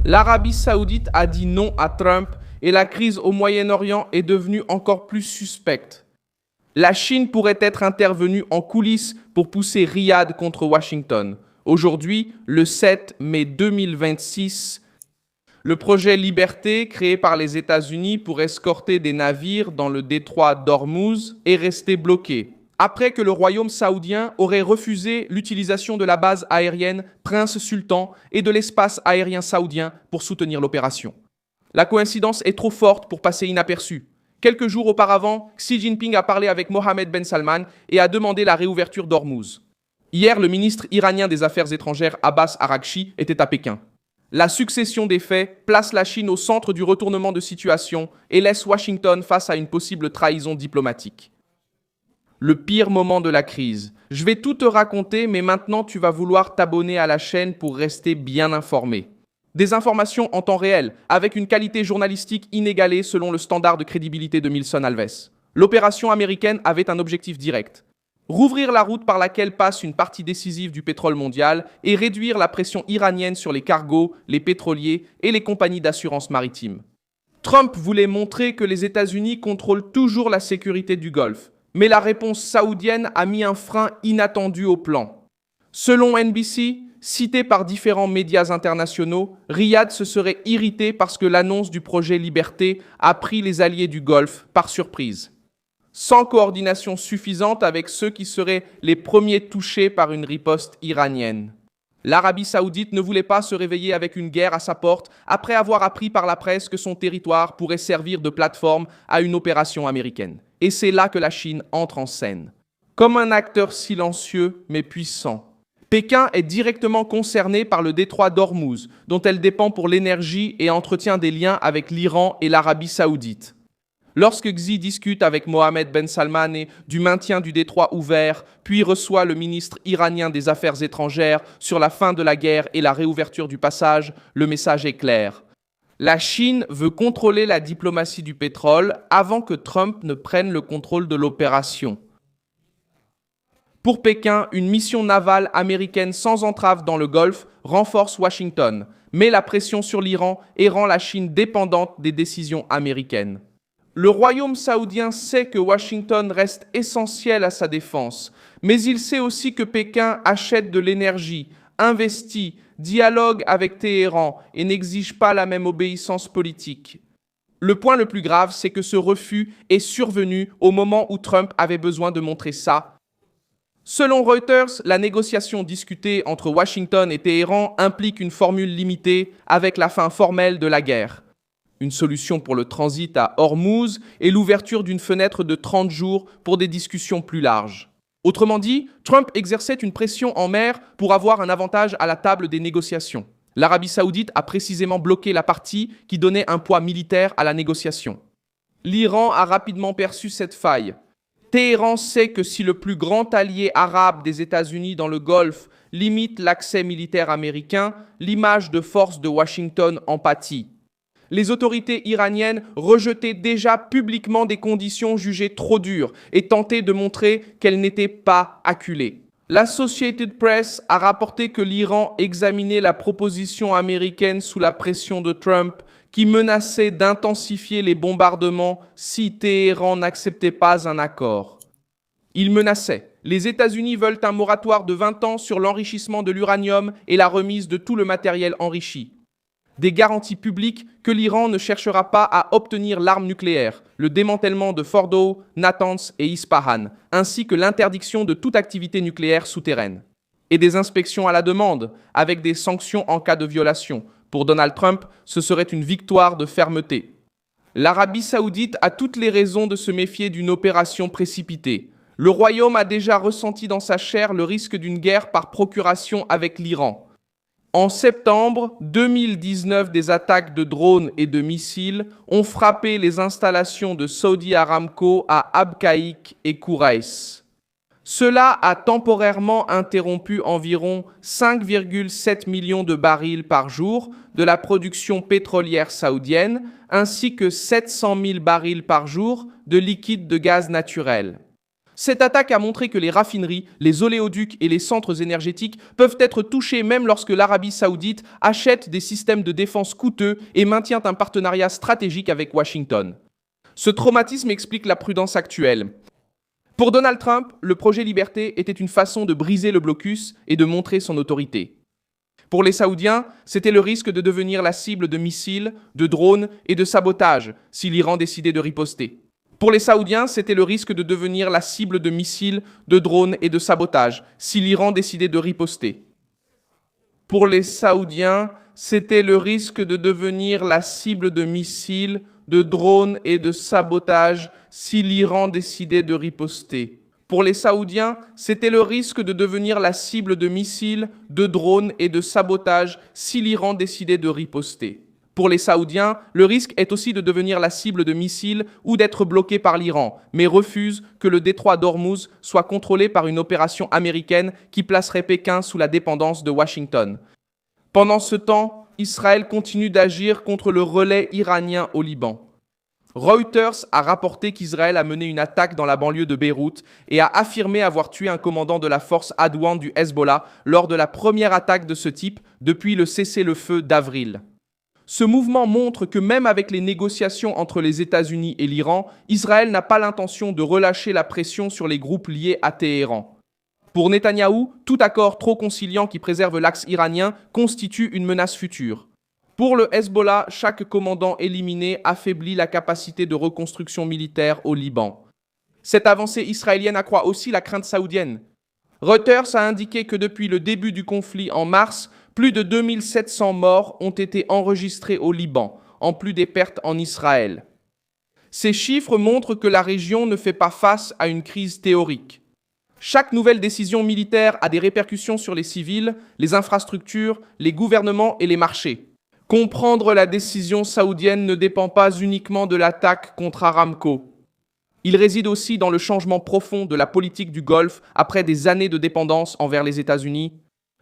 L'Arabie saoudite a dit non à Trump et la crise au Moyen-Orient est devenue encore plus suspecte. La Chine pourrait être intervenue en coulisses pour pousser Riyad contre Washington. Aujourd'hui, le 7 mai 2026, le projet Liberté, créé par les États-Unis pour escorter des navires dans le détroit d'Ormuz, est resté bloqué, après que le royaume saoudien aurait refusé l'utilisation de la base aérienne Prince Sultan et de l'espace aérien saoudien pour soutenir l'opération. La coïncidence est trop forte pour passer inaperçue. Quelques jours auparavant, Xi Jinping a parlé avec Mohammed Ben Salman et a demandé la réouverture d'Ormuz. Hier, le ministre iranien des Affaires étrangères Abbas Araghchi était à Pékin. La succession des faits place la Chine au centre du retournement de situation et laisse Washington face à une possible trahison diplomatique. Le pire moment de la crise. Je vais tout te raconter, mais maintenant tu vas vouloir t'abonner à la chaîne pour rester bien informé. Des informations en temps réel, avec une qualité journalistique inégalée selon le standard de crédibilité de Milson Alves. L'opération américaine avait un objectif direct. Rouvrir la route par laquelle passe une partie décisive du pétrole mondial et réduire la pression iranienne sur les cargos, les pétroliers et les compagnies d'assurance maritime. Trump voulait montrer que les États-Unis contrôlent toujours la sécurité du Golfe, mais la réponse saoudienne a mis un frein inattendu au plan. Selon NBC, cité par différents médias internationaux, Riyad se serait irrité parce que l'annonce du projet Liberté a pris les alliés du Golfe par surprise. Sans coordination suffisante avec ceux qui seraient les premiers touchés par une riposte iranienne. L'Arabie saoudite ne voulait pas se réveiller avec une guerre à sa porte après avoir appris par la presse que son territoire pourrait servir de plateforme à une opération américaine. Et c'est là que la Chine entre en scène. Comme un acteur silencieux mais puissant. Pékin est directement concerné par le détroit d'Ormuz, dont elle dépend pour l'énergie et entretient des liens avec l'Iran et l'Arabie saoudite. Lorsque Xi discute avec Mohammed Ben Salman du maintien du détroit ouvert, puis reçoit le ministre iranien des Affaires étrangères sur la fin de la guerre et la réouverture du passage, le message est clair. La Chine veut contrôler la diplomatie du pétrole avant que Trump ne prenne le contrôle de l'opération. Pour Pékin, une mission navale américaine sans entrave dans le Golfe renforce Washington, met la pression sur l'Iran et rend la Chine dépendante des décisions américaines. Le royaume saoudien sait que Washington reste essentiel à sa défense, mais il sait aussi que Pékin achète de l'énergie, investit, dialogue avec Téhéran et n'exige pas la même obéissance politique. Le point le plus grave, c'est que ce refus est survenu au moment où Trump avait besoin de montrer ça. Selon Reuters, la négociation discutée entre Washington et Téhéran implique une formule limitée avec la fin formelle de la guerre. Une solution pour le transit à Ormuz et l'ouverture d'une fenêtre de 30 jours pour des discussions plus larges. Autrement dit, Trump exerçait une pression en mer pour avoir un avantage à la table des négociations. L'Arabie saoudite a précisément bloqué la partie qui donnait un poids militaire à la négociation. L'Iran a rapidement perçu cette faille. Téhéran sait que si le plus grand allié arabe des États-Unis dans le Golfe limite l'accès militaire américain, l'image de force de Washington en pâtit. Les autorités iraniennes rejetaient déjà publiquement des conditions jugées trop dures et tentaient de montrer qu'elles n'étaient pas acculées. L'Associated Press a rapporté que l'Iran examinait la proposition américaine sous la pression de Trump qui menaçait d'intensifier les bombardements si Téhéran n'acceptait pas un accord. Il menaçait. Les États-Unis veulent un moratoire de 20 ans sur l'enrichissement de l'uranium et la remise de tout le matériel enrichi. Des garanties publiques que l'Iran ne cherchera pas à obtenir l'arme nucléaire, le démantèlement de Fordow, Natanz et Ispahan, ainsi que l'interdiction de toute activité nucléaire souterraine. Et des inspections à la demande, avec des sanctions en cas de violation. Pour Donald Trump, ce serait une victoire de fermeté. L'Arabie saoudite a toutes les raisons de se méfier d'une opération précipitée. Le Royaume a déjà ressenti dans sa chair le risque d'une guerre par procuration avec l'Iran. En septembre 2019, des attaques de drones et de missiles ont frappé les installations de Saudi Aramco à Abqaiq et Khurais. Cela a temporairement interrompu environ 5,7 millions de barils par jour de la production pétrolière saoudienne, ainsi que 700 000 barils par jour de liquide de gaz naturel. Cette attaque a montré que les raffineries, les oléoducs et les centres énergétiques peuvent être touchés même lorsque l'Arabie saoudite achète des systèmes de défense coûteux et maintient un partenariat stratégique avec Washington. Ce traumatisme explique la prudence actuelle. Pour Donald Trump, le projet Liberté était une façon de briser le blocus et de montrer son autorité. Pour les Saoudiens, c'était le risque de devenir la cible de missiles, de drones et de sabotage si l'Iran décidait de riposter. Pour les Saoudiens, c'était le risque de devenir la cible de missiles, de drones et de sabotage si l'Iran décidait de riposter. Pour les Saoudiens, c'était le risque de devenir la cible de missiles, de drones et de sabotage si l'Iran décidait de riposter. Pour les Saoudiens, c'était le risque de devenir la cible de missiles, de drones et de sabotage si l'Iran décidait de riposter. Pour les Saoudiens, le risque est aussi de devenir la cible de missiles ou d'être bloqué par l'Iran, mais refuse que le détroit d'Ormuz soit contrôlé par une opération américaine qui placerait Pékin sous la dépendance de Washington. Pendant ce temps, Israël continue d'agir contre le relais iranien au Liban. Reuters a rapporté qu'Israël a mené une attaque dans la banlieue de Beyrouth et a affirmé avoir tué un commandant de la force Adwan du Hezbollah lors de la première attaque de ce type depuis le cessez-le-feu d'avril. Ce mouvement montre que même avec les négociations entre les États-Unis et l'Iran, Israël n'a pas l'intention de relâcher la pression sur les groupes liés à Téhéran. Pour Netanyahou, tout accord trop conciliant qui préserve l'axe iranien constitue une menace future. Pour le Hezbollah, chaque commandant éliminé affaiblit la capacité de reconstruction militaire au Liban. Cette avancée israélienne accroît aussi la crainte saoudienne. Reuters a indiqué que depuis le début du conflit en mars, plus de 2700 morts ont été enregistrés au Liban, en plus des pertes en Israël. Ces chiffres montrent que la région ne fait pas face à une crise théorique. Chaque nouvelle décision militaire a des répercussions sur les civils, les infrastructures, les gouvernements et les marchés. Comprendre la décision saoudienne ne dépend pas uniquement de l'attaque contre Aramco. Il réside aussi dans le changement profond de la politique du Golfe après des années de dépendance envers les États-Unis.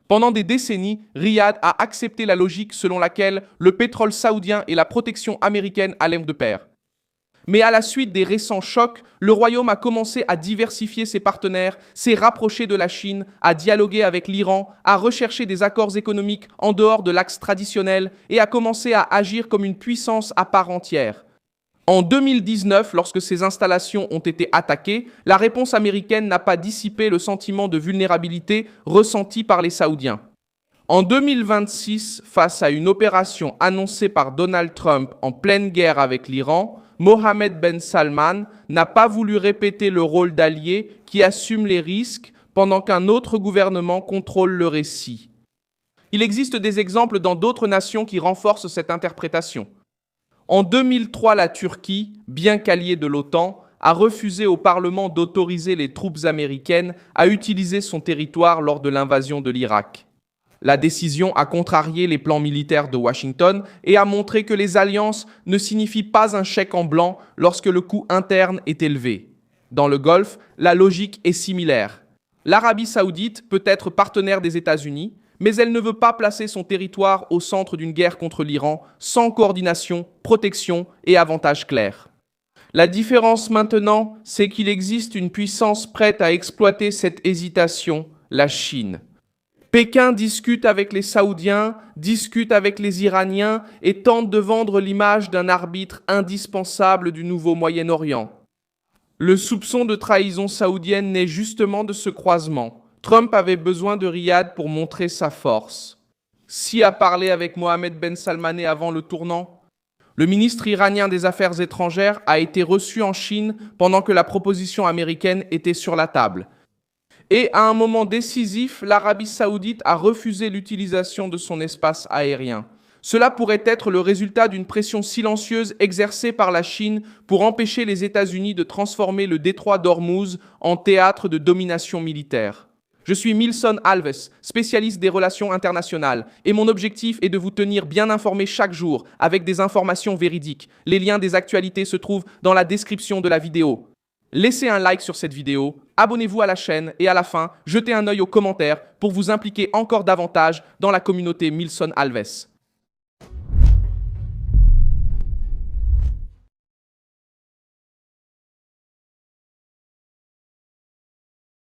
Pendant des décennies, Riyad a accepté la logique selon laquelle le pétrole saoudien et la protection américaine allaient de pair. Mais à la suite des récents chocs, le Royaume a commencé à diversifier ses partenaires, s'est rapproché de la Chine, à dialoguer avec l'Iran, à rechercher des accords économiques en dehors de l'axe traditionnel et a commencé à agir comme une puissance à part entière. En 2019, lorsque ces installations ont été attaquées, la réponse américaine n'a pas dissipé le sentiment de vulnérabilité ressenti par les Saoudiens. En 2026, face à une opération annoncée par Donald Trump en pleine guerre avec l'Iran, Mohammed Ben Salman n'a pas voulu répéter le rôle d'allié qui assume les risques pendant qu'un autre gouvernement contrôle le récit. Il existe des exemples dans d'autres nations qui renforcent cette interprétation. En 2003, la Turquie, bien qu'alliée de l'OTAN, a refusé au Parlement d'autoriser les troupes américaines à utiliser son territoire lors de l'invasion de l'Irak. La décision a contrarié les plans militaires de Washington et a montré que les alliances ne signifient pas un chèque en blanc lorsque le coût interne est élevé. Dans le Golfe, la logique est similaire. L'Arabie saoudite peut être partenaire des États-Unis, mais elle ne veut pas placer son territoire au centre d'une guerre contre l'Iran sans coordination, protection et avantages clairs. La différence maintenant, c'est qu'il existe une puissance prête à exploiter cette hésitation, la Chine. Pékin discute avec les Saoudiens, discute avec les Iraniens et tente de vendre l'image d'un arbitre indispensable du nouveau Moyen-Orient. Le soupçon de trahison saoudienne naît justement de ce croisement. Trump avait besoin de Riyad pour montrer sa force. Xi a parlé avec Mohammed Ben Salman avant le tournant. Le ministre iranien des Affaires étrangères a été reçu en Chine pendant que la proposition américaine était sur la table. Et à un moment décisif, l'Arabie saoudite a refusé l'utilisation de son espace aérien. Cela pourrait être le résultat d'une pression silencieuse exercée par la Chine pour empêcher les États-Unis de transformer le détroit d'Ormuz en théâtre de domination militaire. Je suis Milson Alves, spécialiste des relations internationales, et mon objectif est de vous tenir bien informés chaque jour avec des informations véridiques. Les liens des actualités se trouvent dans la description de la vidéo. Laissez un like sur cette vidéo, abonnez-vous à la chaîne et à la fin, jetez un œil aux commentaires pour vous impliquer encore davantage dans la communauté Milson Alves.